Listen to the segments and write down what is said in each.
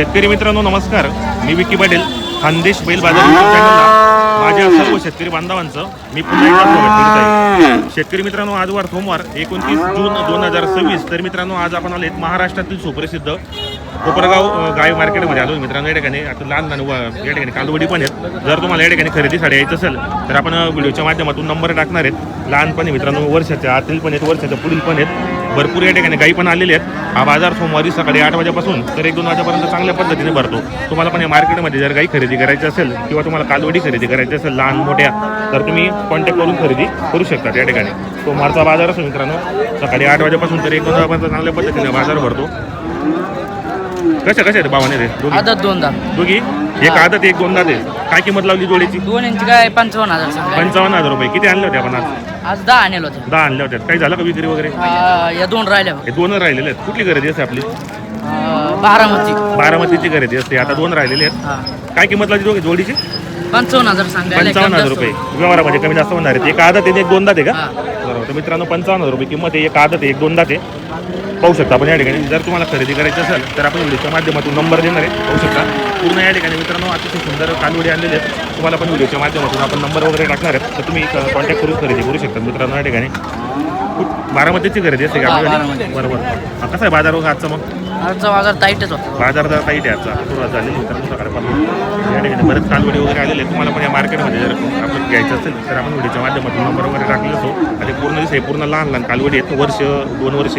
शेतकरी मित्रांनो नमस्कार, मी विकी पाटील. खानदेश बैल बाजार यूट्यूब चॅनलला माझ्या सर्व शेतकरी बांधवांचं मी पुन्हा एकदा स्वागत करीत आहे. शेतकरी मित्रांनो, आज वार सोमवार 29 जून 2026. तर मित्रांनो, आज आपण आलेत महाराष्ट्रातील सुप्रसिद्ध कोपरगाव गाय मार्केटमध्ये आलो. मित्रांनो, या ठिकाणी आता लहान या ठिकाणी कालवडी पण आहेत. जर तुम्हाला या ठिकाणी खरेदीसाठी यायचं असेल तर आपण व्हिडिओच्या माध्यमातून नंबर टाकणार आहेत. लहानपणी मित्रांनो, वर्षाच्या आतील पण आहेत, वर्षाच्या पुढील पण आहेत. भरपूर या ठिकाणी गाई पण आलेले आहेत. हा बाजार सोमवारी सकाळी 8 वाजेपासून तर 1-2 वाजेपर्यंत चांगल्या पद्धतीने भरतो. तुम्हाला पण या मार्केटमध्ये जर गाई खरेदी करायची असेल किंवा तुम्हाला कालवडी खरेदी करायची असेल लहान मोठ्या, तर तुम्ही कॉन्टॅक्ट करून खरेदी करू शकता. या ठिकाणी सोमवारचा बाजार असतो मित्रांनो, सकाळी 8 वाजेपासून तर 1-2 वाजेपर्यंत चांगल्या पद्धतीने बाजार भरतो. कशा आहेत भावाने रे? आदत दोनदा दोघी एक आदत एक दोनदा दे. काय किंमत लावली जोडीची? दोन इंची काय 55,000. 55,000 रुपये. किती आणले होते आपण आज? आज 10 आणले होते. 10 आणले होते. काही झालं का विक्री वगैरे? या दोन राहिल्या हे 2 राहिलेले आहेत. कुठली खरेदी असते आपली? बारामती ची खरेदी असते. आता 2 राहिलेले आहेत. काय किंमत लावली दोघी जोडीची? 55,000 सांगायला. 55,000 रुपये. व्यवहारामध्ये कमी जास्त होणार आहेत. एक आदत आहे एक दोनदा आहे का? बरोबर. तर मित्रांनो, 55,000 रुपये किंमत आहे. एक आदत आहे एक दोनदा आहे. पाहू शकता आपण या ठिकाणी. जर तुम्हाला खरेदी करायची असेल तर आपण व्हिडिओच्या माध्यमातून नंबर देणार आहे. पाहू शकता पूर्ण या ठिकाणी मित्रांनो अतिशय सुंदर कालवडी आणलेले आहेत. तुम्हाला पण व्हिडिओच्या माध्यमातून आपण नंबर वगैरे टाकणार आहेत, तर तुम्ही कॉन्टॅक्ट करून खरेदी करू शकता. मित्रांनो, या ठिकाणी बारामतीची खरेदी असते का? बरोबर. कसं आहे बाजार वगैरे आजचा? मग आजचा बाजार टाईटच होता. बाजार जर टाईट आहे आजचा. सुरुवात झाली मित्रांनो सकाळपासून. या ठिकाणी बरेच कालवडी वगैरे आलेले आहेत. तुम्हाला पण या मार्केटमध्ये जर आपण घ्यायचं असेल तर आपण व्हिडिओच्या माध्यमातून नंबर वगैरे टाकलेला असतो. आणि पूर्ण दिवस आहे, पूर्ण लहान लहान कालवडी आहेत. वर्ष 2 वर्ष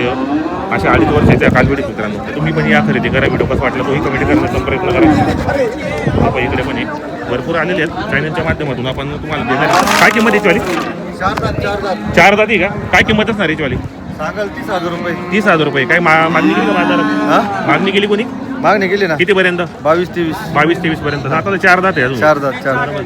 अशा 2.5 वर्षाच्या कालवडी मित्रांनो. तुम्ही पण या खरेदी करा. व्हिडिओ कसं वाटलं तोही कमेंट करण्याचा प्रयत्न करा. आपण इकडे पण भरपूर आलेले आहेत. चॅनलच्या माध्यमातून आपण तुम्हाला देणार. काय किंमत याची वाली? 4 जाती का? काय किंमत असणार याची वाली? सांगाल 30,000 रुपये. 30,000 रुपये. काय मागणी केली का बाजारात? मागणी केली कोणी? मागणी केली ना. किती पर्यंत? 22-23 पर्यंत. आता 4 दात आहे अजून. 4 दात. 22,000 रुपये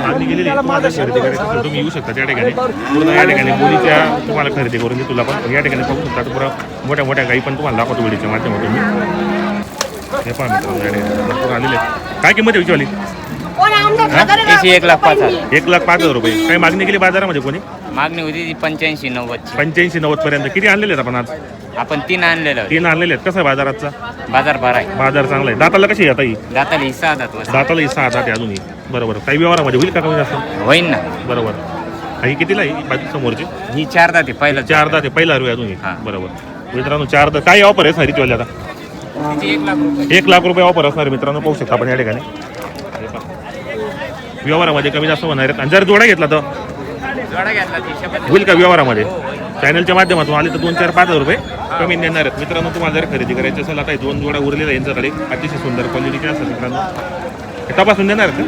मागणी केलेली. तुम्हाला खरेदी करायची असेल तुम्ही येऊ शकता. त्या ठिकाणी पूर्ण या ठिकाणी बोलीच्या तुम्हाला खरेदी करून दे. तुला पण या ठिकाणी पाहू शकता. पुरा मोठ्या मोठ्या गाई पण तुम्हाला दाखवतो व्हिडिओच्या माध्यमातून. हे पहा मित्रांनो, या ठिकाणी भरपूर आलेले. काय किंमत आहे विचारली? 1,05,000. 1,05,000 रुपये. काही मागणी केली बाजारामध्ये कोणी? मागणी होती 85-90. 85-90 पर्यंत. किती आणलेले आहेत आपण आज? आपण 3 आणलेलं. 3 आणलेले आहेत. कसं आहे बाजाराचा? बाजार भरा आहे. बाजार चांगला आहे. दाताला कशी आता ही? दाताला 6 दात. दाताला ही 6 दात आहे अजूनही. बरोबर. काही व्यवहारामध्ये होईल का कमी जास्त? होईन ना. बरोबर. ही कितीला आहे बाजू समोरची? ही 4 दात आहे. पहिलं 4 दात आहे. पहिला रुपये अजूनही. हां. बरोबर. मित्रांनो 4 दात. काय ऑफर आहे सारीची आता? 1 लाख रुपये ऑफर असणार मित्रांनो. पाहू शकता आपण या ठिकाणी. व्यवहारामध्ये कमी जास्त होणार आहेत. आणि जर जोडा घेतला तर होईल का व्यवहारामध्ये? चॅनलच्या माध्यमातून आले तर 2-4-5,000 रुपये कमी देणार आहेत. मित्रांनो, तुम्हाला जर खरेदी करायची असेल आता 2 जोडा उरलेला यांच्याकडे अतिशय सुंदर क्वालिटीचे असतात मित्रांनो. हे तपासून देणार आहेत का?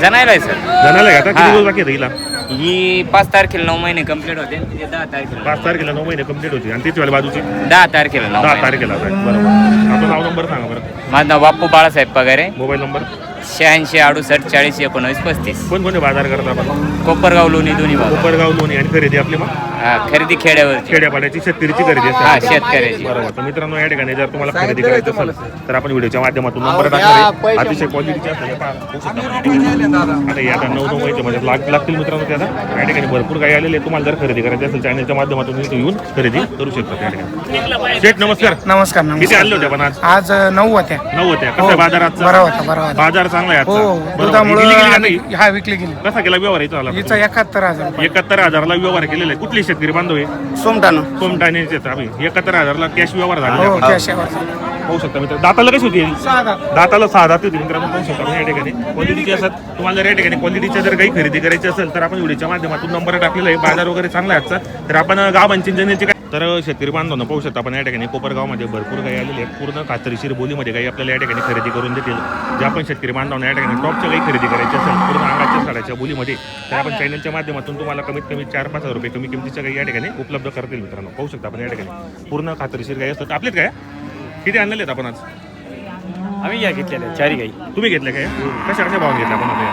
जणायला आहे सर. जाणार आहे का? किती दिवस बाकी आहे हिला? ही 5 तारखेला 9 महिने कंप्लीट होते. 10 तारखेला 5 तारखेला 9 महिने कंप्लीट होती. आणि तिची वाली बाजूची 10 तारखेला 10 तारखेला. बरोबर. आपलं नाव नंबर सांगा बरं. माझं नाव बाप्पू बाळासाहेब पगारे. Mobile number? 86-68-40-19-35. कोण कोणते बाजार करता आपण? कोपरगाव लोणी दोन्ही बाजू. कोपरगाव लोणी. आणि खरेदी आपली मग खरेदी खेड्यावरची. खेड्यापाड्याची शेतकरीची खरेदी हा, असते. शेतकऱ्याची. बरोबर. तर मित्रांनो, या ठिकाणी जर तुम्हाला खरेदी करायचं असेल तर आपण व्हिडिओच्या माध्यमातून नंबर टाकणार आहे. अतिशय क्वालिटीचे असतात. आता या 9 महिन्याच्या मध्ये लागतील मित्रांनो. त्या या ठिकाणी भरपूर काही आलेले. तुम्हाला जर खरेदी करायची असेल चॅनलच्या माध्यमातून येऊन खरेदी करू शकता. त्या ठिकाणी शेठ नमस्कार. नमस्कार. किती आणले होते आपण आज? आज 9 होत्या. 9 होत्या. कसं आहे बाजारात? बरा होता. बाजार चांगला आहे हो, आजचा. दुधामुळे बरोबर. हा विकली गेली. कसा केला व्यवहार याचा झाला? हिचा 71,000 रुपये. 71,000ला व्यवहार केलेला आहे. कुठली शेतकरी बांधव आहे? सोमटानं. सोमटाण्याचे. 71,000ला कॅश व्यवहार झाला. हो, कॅशवर. पाहू शकता मित्र. दाताला कशी होती? 6 दात. दाताला 6 दात होती मित्रांनो. पाहू शकता या ठिकाणी क्वालिटीची असतात. तुम्हाला जर या ठिकाणी क्वालिटीच्या जर काही खरेदी करायची असेल तर आपण व्हिडिओच्या माध्यमातून नंबर टाकलेला आहे. बाजार वगैरे चांगला आहे आजचा. तर आपण गाव अंचिंजनेचे काय तर शेतकरी बांधवांना पाहू शकता आपण या ठिकाणी कोपरगावमध्ये भरपूर गाई आलेली आहेत. पूर्ण खात्रीशीर बोलीमध्ये गाई आपल्याला या ठिकाणी खरेदी करून देतील. ज्या आपण शेतकरी बांधवांना या ठिकाणी टॉपच्या गाई खरेदी करायची असेल पूर्ण अंगाच्या साड्याच्या बोलीमध्ये, तर आपण चॅनलच्या माध्यमातून तुम्हाला कमीत कमी 4-5 रुपये कमी किमतीच्या गाई या ठिकाणी उपलब्ध करतील मित्रांनो. पाहू शकता आपण या ठिकाणी पूर्ण खात्रीशीर गाई असतात. आपलेच काय किती आणलेले आहेत आपण आज? आम्ही या घेतलेल्या 4 गाई. तुम्ही घेतल्या काय? कशा कशा भावाने घेतल्या आपण आपल्या?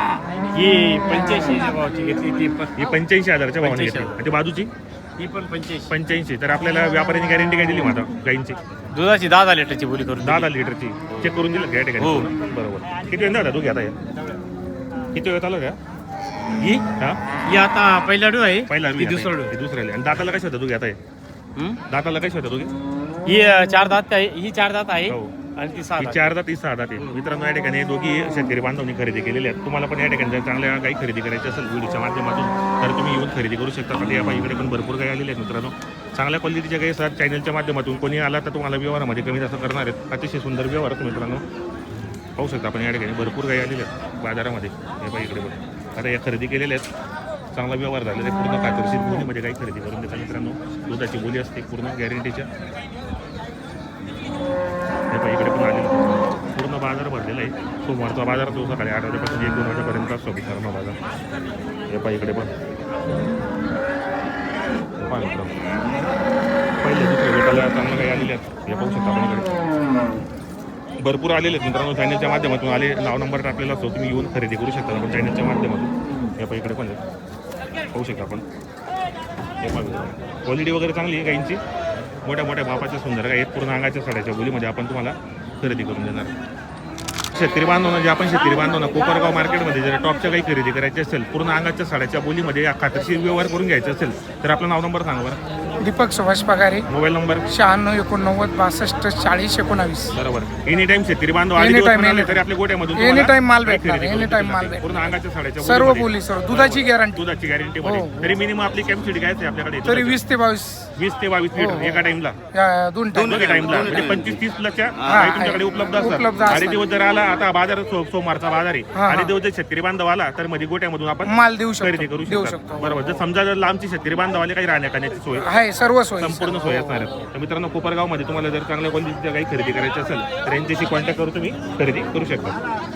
ही 85 भावाची घेतली. ती पण ही 85,000च्या भावाने घेतली. आणि बाजूची ही पण 85. तर आपल्याला व्यापाऱ्यांनी गॅरंटी काय दिली माझा गाईंची? दुधाची 10 लिटरची बोली करून 10 लिटरची चेक करून दिलं का या ठिकाणी? हो. बरोबर. किती वेळ तू घेता? किती वेळ आलं का? ही हा, ही आता पहिला डो आहे. पहिला ही दुसरा डो. दुसऱ्या. आणि दाताला कशी होता तू घेताय? दाताला कशी होता तू? ही 4 दात आहे, ही 4 दात आहे हो. आणि ती 6 ही दात. 4 दात ही 6 दात आहे. मित्रांनो या ठिकाणी दोघी शेतकरी बांधवांनी खरेदी केलेल्या आहेत. तुम्हाला पण या ठिकाणी जर चांगल्या गाई खरेदी करायची असेल व्हिडिओच्या माध्यमातून तर तुम्ही येऊन खरेदी करू शकता. आता या बाईकडे पण भरपूर गाई आलेल्या आहेत मित्रांनो. चांगल्या क्वालिटीच्या गाई असतात. चॅनलच्या माध्यमातून कोणी आला तर तुम्हाला व्यवहारामध्ये कमी जास्त करणार आहेत. अतिशय सुंदर व्यवहार आहेत मित्रांनो. पाहू शकता आपण या ठिकाणी भरपूर गाई आलेल्या आहेत बाजारामध्ये. या बाईकडे पण आता या खरेदी केलेल्या आहेत. चांगला व्यवहार झालेला आहे. पूर्ण कातरशीर बोलीमध्ये काही खरेदी करून देतात मित्रांनो. दुधाची बोली असते पूर्ण गॅरंटीच्या. हे पहा इकडे पण आलेलं आहे. पूर्ण बाजार भरलेला आहे. सोमवारचा बाजार तो सकाळी 8 वाजेपासून 1-2 वाजेपर्यंत असतो मित्रांनो बाजार. हे पहा इकडे पण हे पहा मित्रांनो. पहिले दुसऱ्या वेटाला चांगलं काही आलेले आहेत. हे पाहू शकता आपण इकडे भरपूर आलेले आहेत मित्रांनो. चॅनलच्या माध्यमातून आले नाव नंबर टाकलेला असतो. तुम्ही येऊन खरेदी करू शकता आपण चॅनलच्या माध्यमातून. हे पहा इकडे पण पाहू शकता आपण. हे पहा क्वालिटी वगैरे चांगली आहे गाईंची. मोठ्या मोठ्या बापाच्या सुंदर गाई आहेत. पूर्ण अंगाच्या साड्याच्या बोलीमध्ये आपण तुम्हाला खरेदी करून देणार. शेतकरी बांधवांना जे आपण शेतकरी बांधवांना कोपरगाव मार्केटमध्ये जर टॉपच्या काही खरेदी करायची असेल पूर्ण अंगाच्या साड्याच्या बोलीमध्ये खात्रीशीर व्यवहार करून घ्यायचा असेल तर आपलं नाव नंबर सांगा बरं. दीपक सुभाष पगारे, मोबाईल नंबर 96 बरोबर. एनी टाइम शेतकरी बांधव Any time, any तरी आपल्या गोट्यामधून Any तुम्हाला time माल काही भेटणार, खरेदी any करून time देऊ माल शकता. भेटणार. पूर्ण अंगाच्या साड्याच्या सर्व बोलीमध्ये. बोली सर दुधाची गॅरंटी. दुधाची गॅरंटी मध्ये हो. तरी मिनिमम आपली कॅपॅसिटी काय असते आपल्याकडे तरी 20 ते 22 20 ते 22 लिटर एका टाइमला दोन टाइम दोन्ही टाइमला म्हणजे 25-30 लाखच्या गाई तुमच्याकडे उपलब्ध उपलब्ध असतात. असतात. आणि दिवस जर आला आता बाजार सोमवारचा बाजार आहे हा. आणि दिवस जर शेतकरी बांधव आला तर मध्ये गोट्यामधून आपण माल देऊ खरेदी करू देऊ शकतो. शकतो. बरोबर. जर समजा जर लांबची शेतकरी बांधव आले काही राहण्या खाण्याची सोय आहे सर्व सोयी संपूर्ण सोय असणार आहे. तर मित्रांनो कोपरगावमध्ये तुम्हाला जर चांगल्या क्वालिटीच्या काही खरेदी करायची असेल तर यांच्याशी कॉन्टॅक्ट करून तुम्ही खरेदी करू शकता.